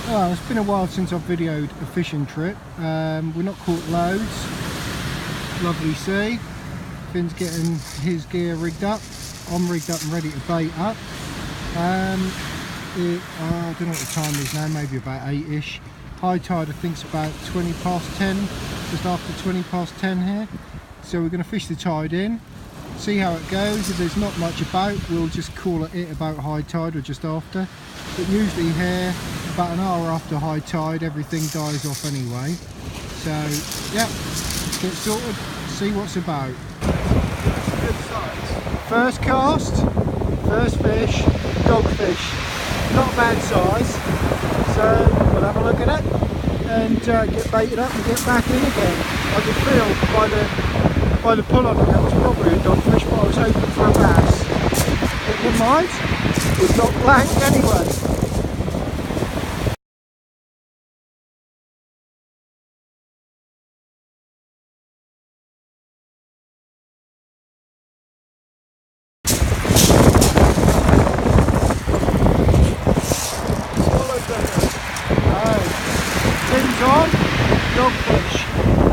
Well, it's been a while since I've videoed a fishing trip. We're not caught loads. Lovely sea. Finn's getting his gear rigged up. I'm rigged up and ready to bait up. I don't know what the time is now, maybe about 8ish. High tide I think is about 20 past 10, just after 20 past 10 here. So we're going to fish the tide in, see how it goes. If there's not much about, we'll just call it about high tide or just after. But usually here, about an hour after high tide, everything dies off anyway. So yeah, let's get sorted, see what's about. Good size. First cast, first fish, dogfish. Not a bad size, so we'll have a look at it and get baited up and get back in again. I could feel by the pull on it that was probably a dogfish, but I was hoping for a bass. But never mind, was not blank anyway. Fins on, dogfish.